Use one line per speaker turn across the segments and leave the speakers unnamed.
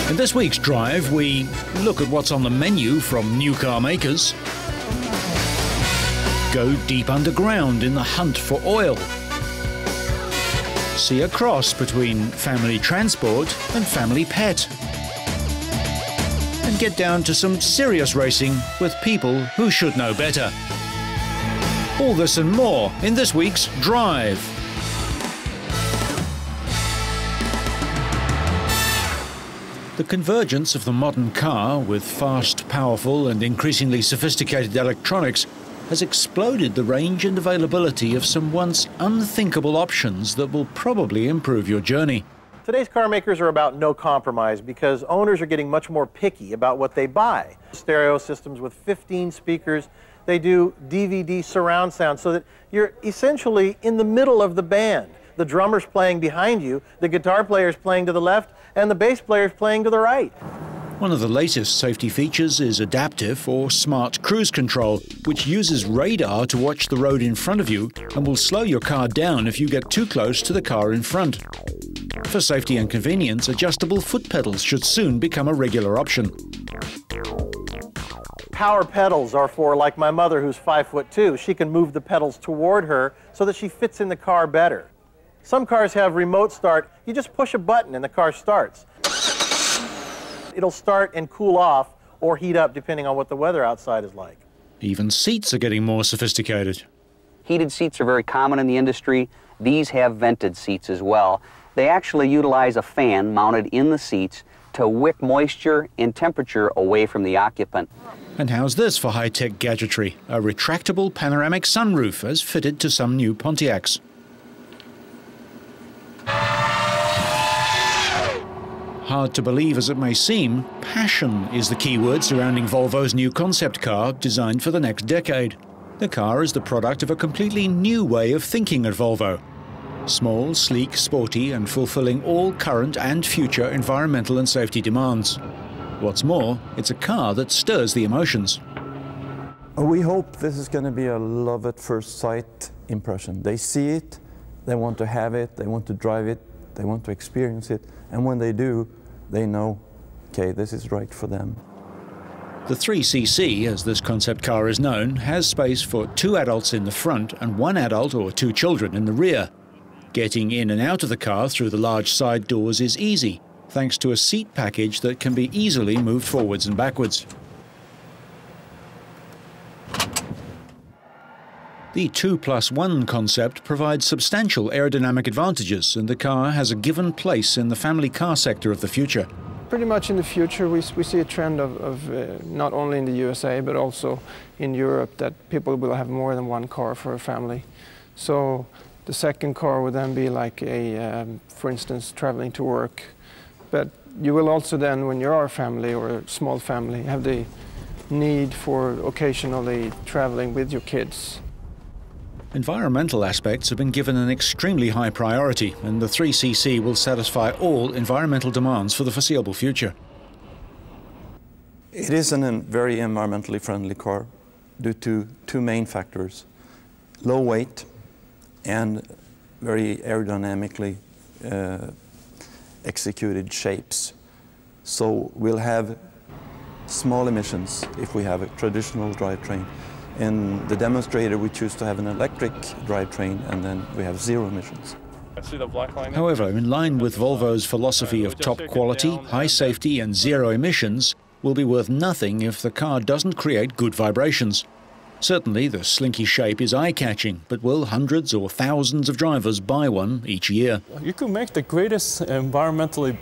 In this week's Drive, we look at what's on the menu from new car makers, go deep underground in the hunt for oil, see a cross between family transport and family pet, and get down to some serious racing with people who should know better. All this and more in this week's Drive. The convergence of the modern car with fast, powerful and increasingly sophisticated electronics has exploded the range and availability of some once unthinkable options that will probably improve your journey.
Today's car makers are about no compromise because owners are getting much more picky about what they buy. Stereo systems with 15 speakers, they do DVD surround sound so that you're essentially in the middle of the band. The drummer's playing behind you, the guitar player's playing to the left, and the bass player's playing to the right.
One of the latest safety features is adaptive or smart cruise control, which uses radar to watch the road in front of you and will slow your car down if you get too close to the car in front. For safety and convenience, adjustable foot pedals should soon become a regular option.
Power pedals are for, like my mother who's 5'2". She can move the pedals toward her so that she fits in the car better. Some cars have remote start. You just push a button and the car starts. It'll start and cool off or heat up depending on what the weather outside is like.
Even seats are getting more sophisticated.
Heated seats are very common in the industry. These have vented seats as well. They actually utilize a fan mounted in the seats to wick moisture and temperature away from the occupant.
And how's this for high-tech gadgetry? A retractable panoramic sunroof as fitted to some new Pontiacs. Hard to believe as it may seem, passion is the key word surrounding Volvo's new concept car designed for the next decade. The car is the product of a completely new way of thinking at Volvo. Small, sleek, sporty and fulfilling all current and future environmental and safety demands. What's more, it's a car that stirs the emotions.
We hope this is going to be a love at first sight impression. They see it, they want to have it, they want to drive it, they want to experience it, and when they do, they know, okay, this is right for them.
The 3cc, as this concept car is known, has space for 2 adults in the front and 1 adult or 2 children in the rear. Getting in and out of the car through the large side doors is easy, thanks to a seat package that can be easily moved forwards and backwards. The 2+1 concept provides substantial aerodynamic advantages, and the car has a given place in the family car sector of the future.
Pretty much in the future we see a trend of not only in the USA but also in Europe that people will have more than one car for a family. So the second car would then be like a, for instance, traveling to work. But you will also then, when you are a family or a small family, have the need for occasionally traveling with your kids.
Environmental aspects have been given an extremely high priority, and the 3cc will satisfy all environmental demands for the foreseeable future.
It is a very environmentally friendly car due to 2 main factors: low weight and very aerodynamically executed shapes. So we'll have small emissions if we have a traditional drivetrain. In the demonstrator, we choose to have an electric drivetrain, and then we have 0 emissions.
However, in line with Volvo's philosophy of top quality, high safety and 0 emissions, will be worth nothing if the car doesn't create good vibrations. Certainly, the slinky shape is eye-catching, but will hundreds or thousands of drivers buy one each year?
You could make the greatest environmentally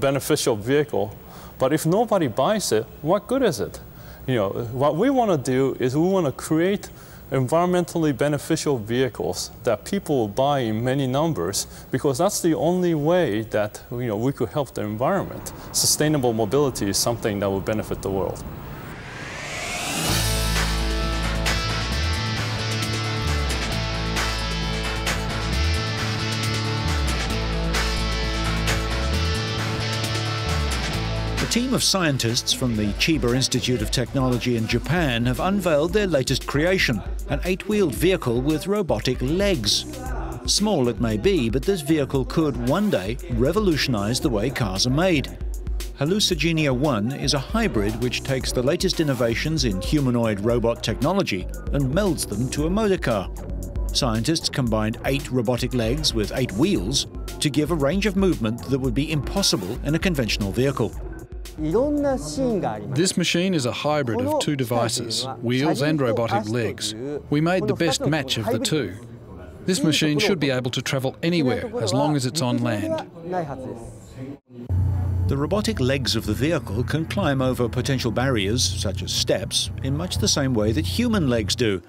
beneficial vehicle, but if nobody buys it, what good is it? You know, what we want to do is we want to create environmentally beneficial vehicles that people will buy in many numbers, because that's the only way that, you know, we could help the environment. Sustainable mobility is something that will benefit the world.
A team of scientists from the Chiba Institute of Technology in Japan have unveiled their latest creation, an 8-wheeled vehicle with robotic legs. Small it may be, but this vehicle could one day revolutionize the way cars are made. Hallucigenia 1 is a hybrid which takes the latest innovations in humanoid robot technology and melds them to a motor car. Scientists combined 8 robotic legs with 8 wheels to give a range of movement that would be impossible in a conventional vehicle.
This machine is a hybrid of 2 devices, wheels and robotic legs. We made the best match of the 2. This machine should be able to travel anywhere as long as it's on land.
The robotic legs of the vehicle can climb over potential barriers, such as steps, in much the same way that human legs do.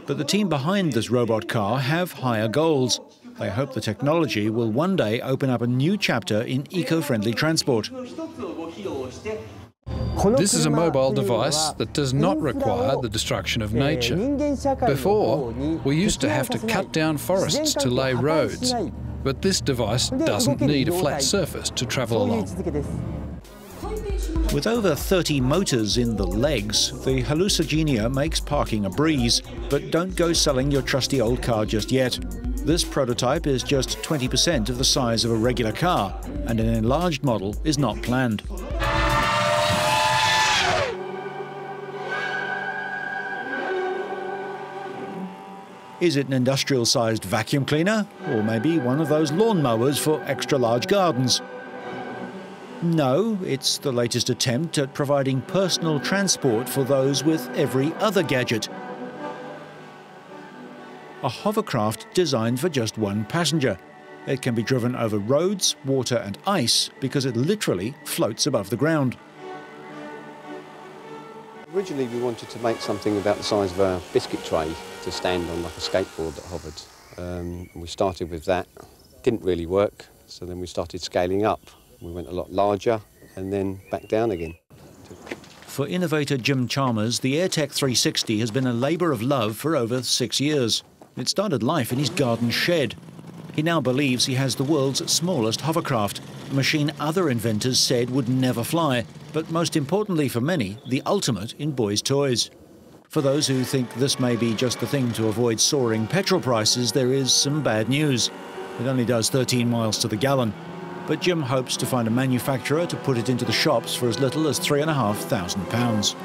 But the team behind this robot car have higher goals. They hope the technology will one day open up a new chapter in eco-friendly transport.
This is a mobile device that does not require the destruction of nature. Before, we used to have to cut down forests to lay roads, but this device doesn't need a flat surface to travel along.
With over 30 motors in the legs, the Hallucigenia makes parking a breeze. But don't go selling your trusty old car just yet. This prototype is just 20% of the size of a regular car, and an enlarged model is not planned. Is it an industrial-sized vacuum cleaner? Or maybe one of those lawn mowers for extra-large gardens? No, it's the latest attempt at providing personal transport for those with every other gadget. A hovercraft designed for just one passenger. It can be driven over roads, water and ice because it literally floats above the ground.
Originally we wanted to make something about the size of a biscuit tray to stand on, like a skateboard that hovered. We started with that. Didn't really work, so then we started scaling up. We went a lot larger and then back down again.
For innovator Jim Chalmers, the AirTech 360 has been a labour of love for over 6 years. It started life in his garden shed. He now believes he has the world's smallest hovercraft, a machine other inventors said would never fly, but most importantly for many, the ultimate in boys' toys. For those who think this may be just the thing to avoid soaring petrol prices, there is some bad news. It only does 13 miles to the gallon. But Jim hopes to find a manufacturer to put it into the shops for as little as £3,500.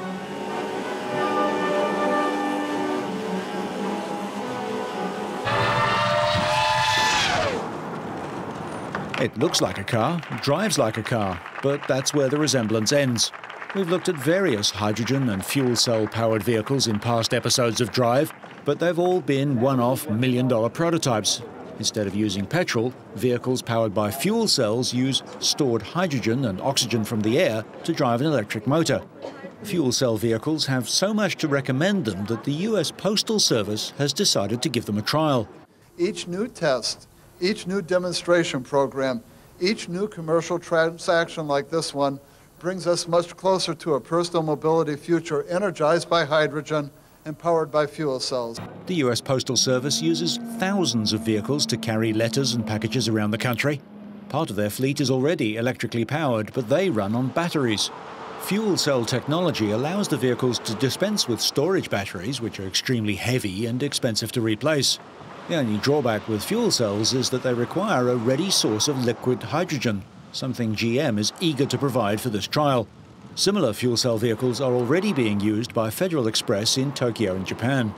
It looks like a car, drives like a car, but that's where the resemblance ends. We've looked at various hydrogen and fuel cell powered vehicles in past episodes of Drive, but they've all been one-off million-dollar prototypes. Instead of using petrol, vehicles powered by fuel cells use stored hydrogen and oxygen from the air to drive an electric motor. Fuel cell vehicles have so much to recommend them that the US Postal Service has decided to give them a trial.
Each new test, each new demonstration program, each new commercial transaction like this one brings us much closer to a personal mobility future energized by hydrogen and powered by fuel cells.
The US Postal Service uses thousands of vehicles to carry letters and packages around the country. Part of their fleet is already electrically powered, but they run on batteries. Fuel cell technology allows the vehicles to dispense with storage batteries, which are extremely heavy and expensive to replace. The only drawback with fuel cells is that they require a ready source of liquid hydrogen, something GM is eager to provide for this trial. Similar fuel cell vehicles are already being used by Federal Express in Tokyo in Japan.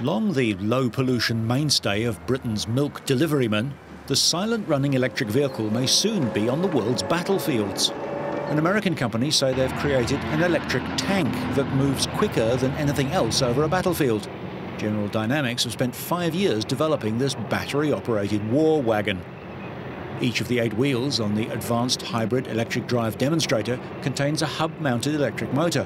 Long the low-pollution mainstay of Britain's milk deliverymen, the silent-running electric vehicle may soon be on the world's battlefields. An American company say they've created an electric tank that moves quicker than anything else over a battlefield. General Dynamics have spent 5 years developing this battery-operated war wagon. Each of the 8 wheels on the Advanced Hybrid Electric Drive demonstrator contains a hub-mounted electric motor.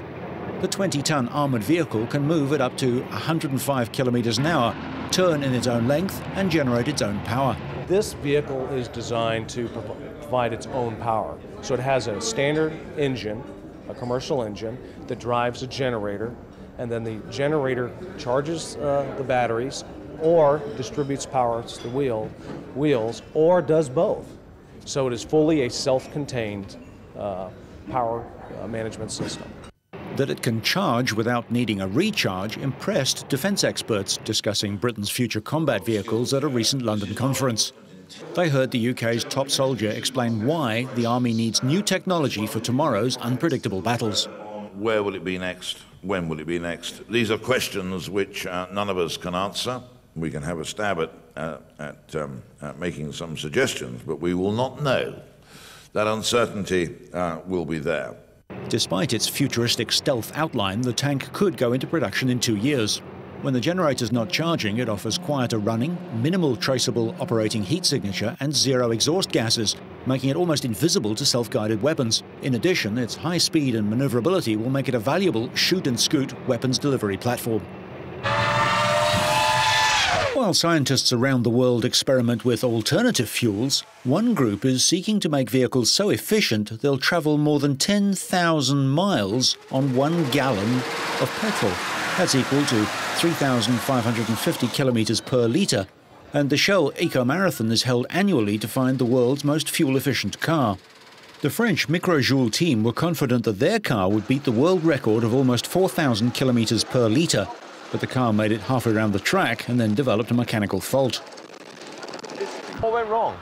The 20-ton armoured vehicle can move at up to 105 kilometres an hour, turn in its own length and generate its own power.
This vehicle is designed to provide its own power. So it has a standard engine, a commercial engine, that drives a generator, and then the generator charges the batteries or distributes power to the wheels, or does both. So it is fully a self-contained power management system.
That it can charge without needing a recharge impressed defence experts discussing Britain's future combat vehicles at a recent London conference. They heard the UK's top soldier explain why the army needs new technology for tomorrow's unpredictable battles.
Where will it be next? When will it be next? These are questions which none of us can answer. We can have a stab at making some suggestions, but we will not know. That uncertainty will be there.
Despite its futuristic stealth outline, the tank could go into production in 2 years. When the generator's not charging, it offers quieter running, minimal traceable operating heat signature, and zero exhaust gases, making it almost invisible to self-guided weapons. In addition, its high speed and maneuverability will make it a valuable shoot-and-scoot weapons delivery platform. While scientists around the world experiment with alternative fuels, one group is seeking to make vehicles so efficient they'll travel more than 10,000 miles on 1 gallon of petrol. That's equal to 3,550 kilometers per litre, and the Shell Eco Marathon is held annually to find the world's most fuel-efficient car. The French Microjoule team were confident that their car would beat the world record of almost 4,000 kilometers per litre, but the car made it halfway around the track and then developed a mechanical fault.
What went wrong?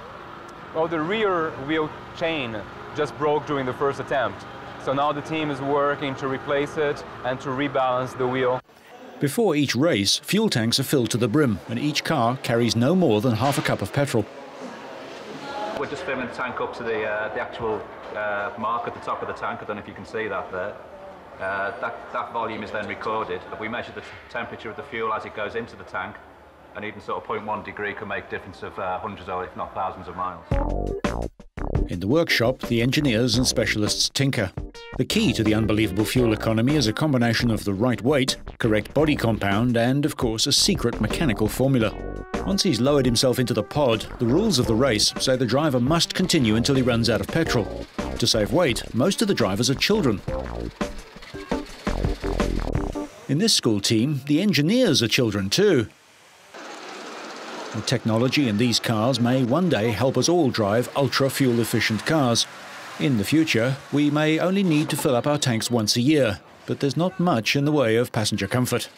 Well, the rear wheel chain just broke during the first attempt. So now the team is working to replace it and to rebalance the wheel.
Before each race, fuel tanks are filled to the brim, and each car carries no more than half a cup of petrol.
We're just filling the tank up to the actual mark at the top of the tank. I don't know if you can see that there. That volume is then recorded. We measure the temperature of the fuel as it goes into the tank, and even sort of 0.1 degree can make a difference of hundreds or if not thousands of miles.
In the workshop, the engineers and specialists tinker. The key to the unbelievable fuel economy is a combination of the right weight, correct body compound, and, of course, a secret mechanical formula. Once he's lowered himself into the pod, the rules of the race say the driver must continue until he runs out of petrol. To save weight, most of the drivers are children. In this school team, the engineers are children too. The technology in these cars may one day help us all drive ultra-fuel-efficient cars. In the future, we may only need to fill up our tanks once a year, but there's not much in the way of passenger comfort.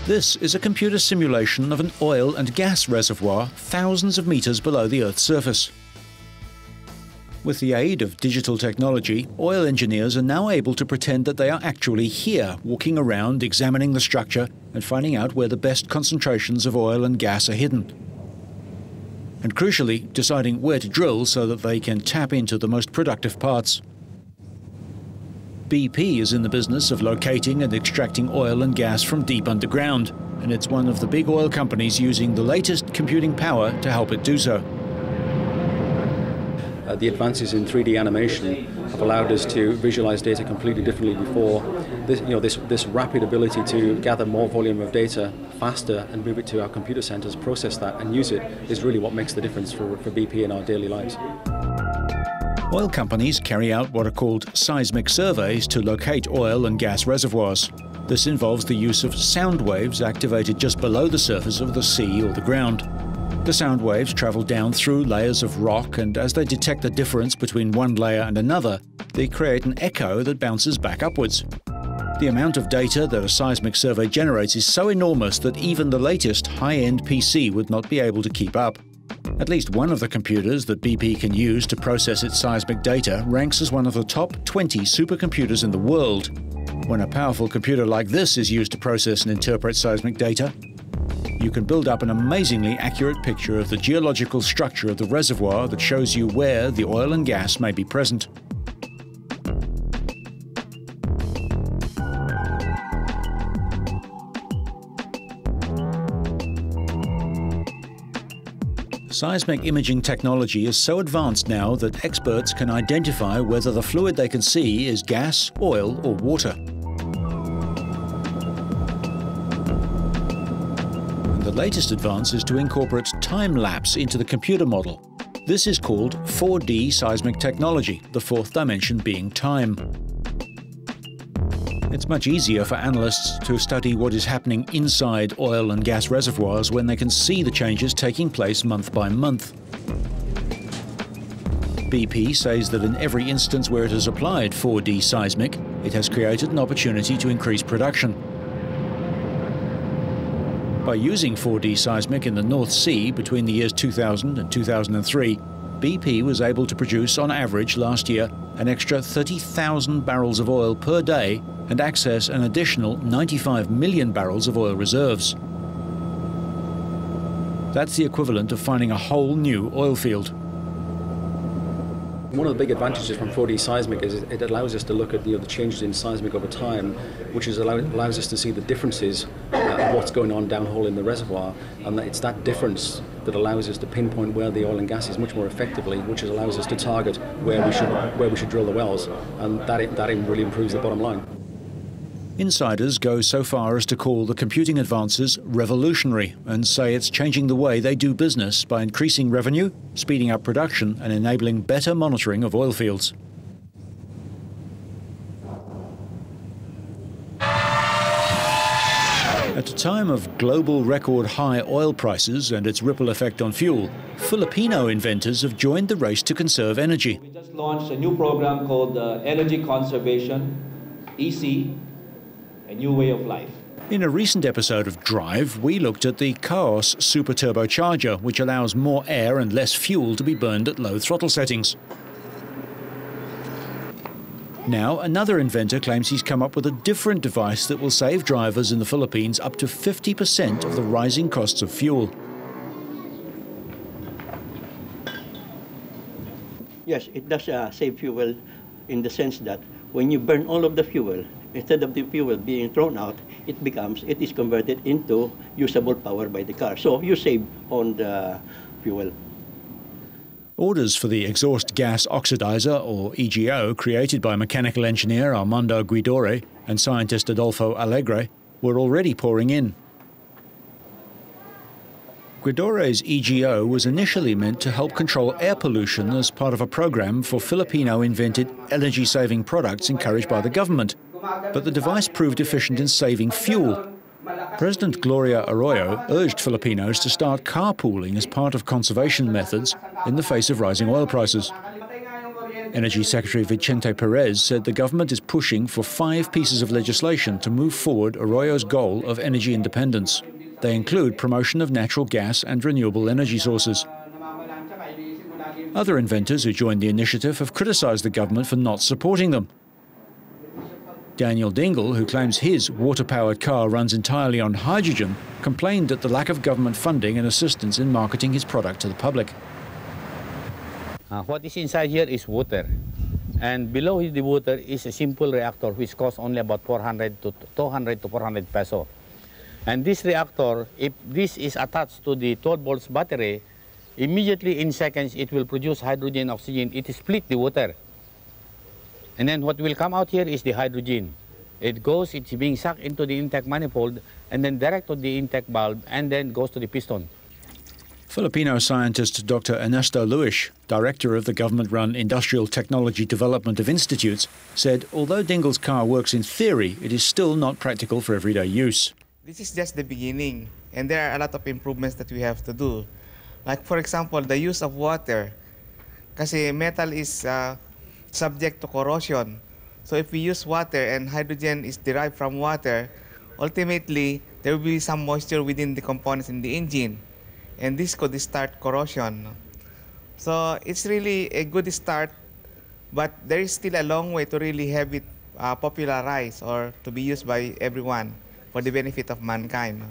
This is a computer simulation of an oil and gas reservoir thousands of meters below the Earth's surface. With the aid of digital technology, oil engineers are now able to pretend that they are actually here, walking around, examining the structure, and finding out where the best concentrations of oil and gas are hidden. And crucially, deciding where to drill so that they can tap into the most productive parts. BP is in the business of locating and extracting oil and gas from deep underground, and it's one of the big oil companies using the latest computing power to help it do so.
The advances in 3D animation have allowed us to visualize data completely differently before. This rapid ability to gather more volume of data faster and move it to our computer centers, process that and use it is really what makes the difference for BP in our daily lives.
Oil companies carry out what are called seismic surveys to locate oil and gas reservoirs. This involves the use of sound waves activated just below the surface of the sea or the ground. The sound waves travel down through layers of rock, and as they detect the difference between one layer and another, they create an echo that bounces back upwards. The amount of data that a seismic survey generates is so enormous that even the latest high-end PC would not be able to keep up. At least one of the computers that BP can use to process its seismic data ranks as one of the top 20 supercomputers in the world. When a powerful computer like this is used to process and interpret seismic data, you can build up an amazingly accurate picture of the geological structure of the reservoir that shows you where the oil and gas may be present. Seismic imaging technology is so advanced now that experts can identify whether the fluid they can see is gas, oil, or water. And the latest advance is to incorporate time-lapse into the computer model. This is called 4D seismic technology, the fourth dimension being time. It's much easier for analysts to study what is happening inside oil and gas reservoirs when they can see the changes taking place month by month. BP says that in every instance where it has applied 4D seismic, it has created an opportunity to increase production. By using 4D seismic in the North Sea between the years 2000 and 2003, BP was able to produce on average last year an extra 30,000 barrels of oil per day and access an additional 95 million barrels of oil reserves. That's the equivalent of finding a whole new oil field.
One of the big advantages from 4D seismic is it allows us to look at the changes in seismic over time, which allows us to see the differences of what's going on downhole in the reservoir, and it's that difference that allows us to pinpoint where the oil and gas is much more effectively, which allows us to target where we should drill the wells, and that really improves the bottom line.
Insiders go so far as to call the computing advances revolutionary and say it's changing the way they do business by increasing revenue, speeding up production and enabling better monitoring of oil fields. At a time of global record high oil prices and its ripple effect on fuel, Filipino inventors have joined the race to conserve energy.
We just launched a new program called Energy Conservation, EC, a new way of life.
In a recent episode of Drive, we looked at the Kaos super turbocharger, which allows more air and less fuel to be burned at low throttle settings. Now, another inventor claims he's come up with a different device that will save drivers in the Philippines up to 50% of the rising costs of fuel.
Yes, it does save fuel in the sense that when you burn all of the fuel, instead of the fuel being thrown out, it is converted into usable power by the car. So you save on the fuel.
Orders for the exhaust gas oxidizer, or EGO, created by mechanical engineer Armando Guidore and scientist Adolfo Alegre, were already pouring in. Guidore's EGO was initially meant to help control air pollution as part of a program for Filipino-invented energy-saving products encouraged by the government. But the device proved efficient in saving fuel. President Gloria Arroyo urged Filipinos to start carpooling as part of conservation methods in the face of rising oil prices. Energy Secretary Vicente Perez said the government is pushing for 5 pieces of legislation to move forward Arroyo's goal of energy independence. They include promotion of natural gas and renewable energy sources. Other inventors who joined the initiative have criticized the government for not supporting them. Daniel Dingle, who claims his water-powered car runs entirely on hydrogen, complained at the lack of government funding and assistance in marketing his product to the public.
What is inside here is water, and below the water is a simple reactor which costs only about 200 to 400 peso. And this reactor, if this is attached to the 12 volts battery, immediately in seconds it will produce hydrogen, oxygen. It split the water. And then what will come out here is the hydrogen. It's being sucked into the intake manifold and then direct to the intake valve and then goes to the piston.
Filipino scientist Dr. Ernesto Luis, director of the government-run Industrial Technology Development of Institutes, said although Dingle's car works in theory, it is still not practical for everyday use.
This is just the beginning, and there are a lot of improvements that we have to do. Like, for example, the use of water. Kasi metal is subject to corrosion. So if we use water and hydrogen is derived from water, ultimately there will be some moisture within the components in the engine, and this could start corrosion. So it's really a good start, but there is still a long way to really have it popularized or to be used by everyone for the benefit of mankind.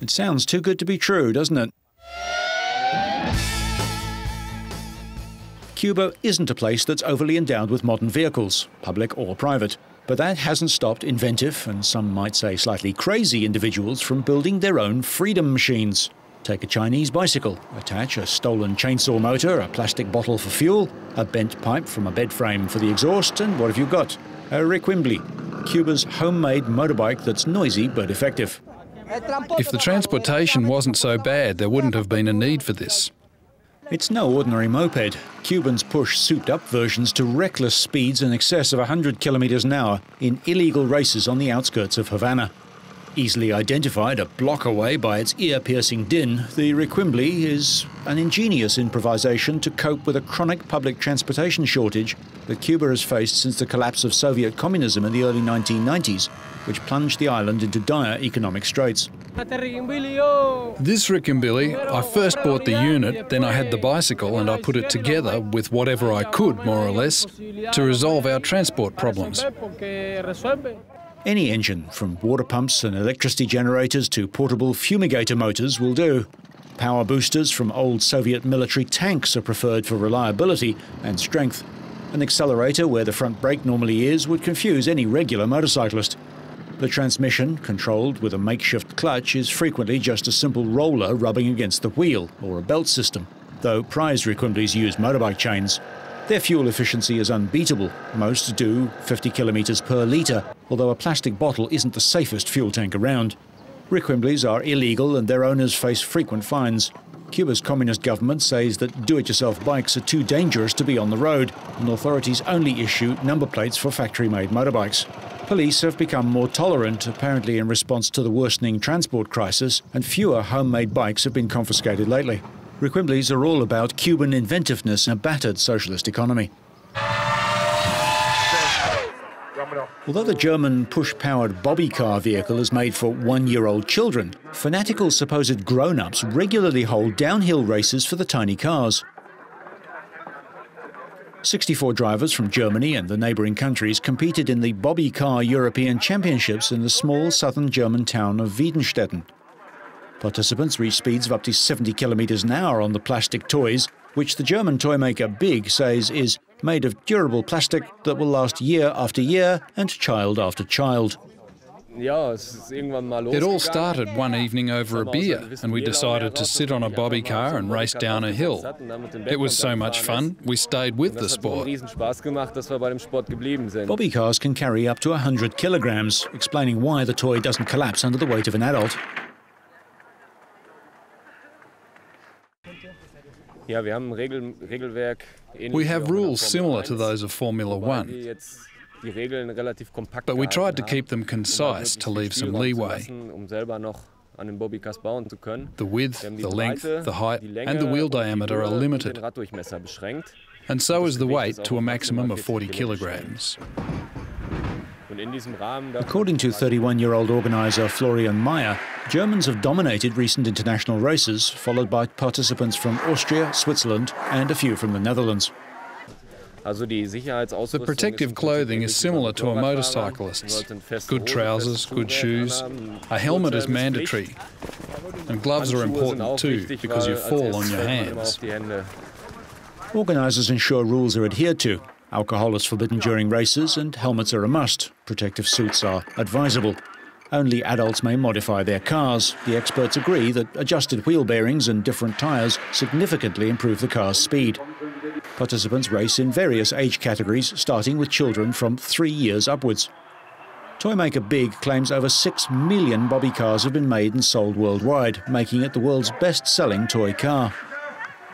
It sounds too good to be true, doesn't it? Cuba isn't a place that's overly endowed with modern vehicles, public or private. But that hasn't stopped inventive, and some might say slightly crazy individuals from building their own freedom machines. Take a Chinese bicycle, attach a stolen chainsaw motor, a plastic bottle for fuel, a bent pipe from a bed frame for the exhaust, and what have you got? A Requimbly, Cuba's homemade motorbike that's noisy but effective.
If the transportation wasn't so bad, there wouldn't have been a need for this.
It's no ordinary moped. Cubans push souped-up versions to reckless speeds in excess of 100 kilometers an hour in illegal races on the outskirts of Havana. Easily identified a block away by its ear-piercing din, the Requimbly is an ingenious improvisation to cope with a chronic public transportation shortage that Cuba has faced since the collapse of Soviet communism in the early 1990s, which plunged the island into dire economic straits.
This Requimbly, I first bought the unit, then I had the bicycle and I put it together with whatever I could, more or less, to resolve our transport problems.
Any engine, from water pumps and electricity generators to portable fumigator motors, will do. Power boosters from old Soviet military tanks are preferred for reliability and strength. An accelerator where the front brake normally is would confuse any regular motorcyclist. The transmission, controlled with a makeshift clutch, is frequently just a simple roller rubbing against the wheel, or a belt system, though prize Requimblys use motorbike chains. Their fuel efficiency is unbeatable. Most do 50 kilometers per litre, although a plastic bottle isn't the safest fuel tank around. Requimblys are illegal and their owners face frequent fines. Cuba's communist government says that do-it-yourself bikes are too dangerous to be on the road, and authorities only issue number plates for factory-made motorbikes. Police have become more tolerant, apparently in response to the worsening transport crisis, and fewer homemade bikes have been confiscated lately. Requimblys are all about Cuban inventiveness in a battered socialist economy. Although the German push-powered bobby car vehicle is made for one-year-old children, fanatical supposed grown-ups regularly hold downhill races for the tiny cars. 64 drivers from Germany and the neighbouring countries competed in the Bobby Car European Championships in the small southern German town of Wiedenstetten. Participants reached speeds of up to 70 kilometers an hour on the plastic toys, which the German toy maker Big says is made of durable plastic that will last year after year and child after child.
It all started one evening over a beer, and we decided to sit on a bobby car and race down a hill. It was so much fun, we stayed with the sport.
Bobby cars can carry up to 100 kilograms, explaining why the toy doesn't collapse under the weight of an adult.
We have rules similar to those of Formula One, but we tried to keep them concise to leave some leeway. The width, the length, the height and the wheel diameter are limited, and so is the weight to a maximum of 40 kilograms.
According to 31-year-old organiser Florian Mayer, Germans have dominated recent international races, followed by participants from Austria, Switzerland and a few from the Netherlands.
The protective clothing is similar to a motorcyclist's. Good trousers, good shoes. A helmet is mandatory. And gloves are important too, because you fall on your hands.
Organisers ensure rules are adhered to. Alcohol is forbidden during races and helmets are a must. Protective suits are advisable. Only adults may modify their cars. The experts agree that adjusted wheel bearings and different tyres significantly improve the car's speed. Participants race in various age categories, starting with children from 3 years upwards. Toymaker Big claims over 6 million bobby cars have been made and sold worldwide, making it the world's best-selling toy car.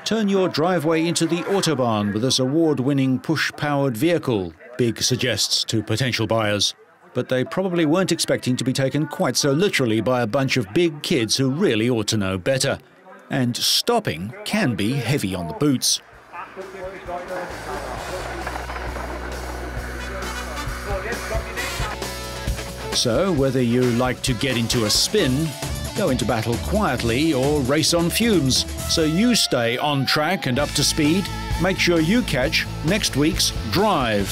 Turn your driveway into the Autobahn with this award-winning push-powered vehicle, Big suggests to potential buyers. But they probably weren't expecting to be taken quite so literally by a bunch of big kids who really ought to know better. And stopping can be heavy on the boots. So, whether you like to get into a spin, go into battle quietly, or race on fumes, so you stay on track and up to speed, make sure you catch next week's Drive.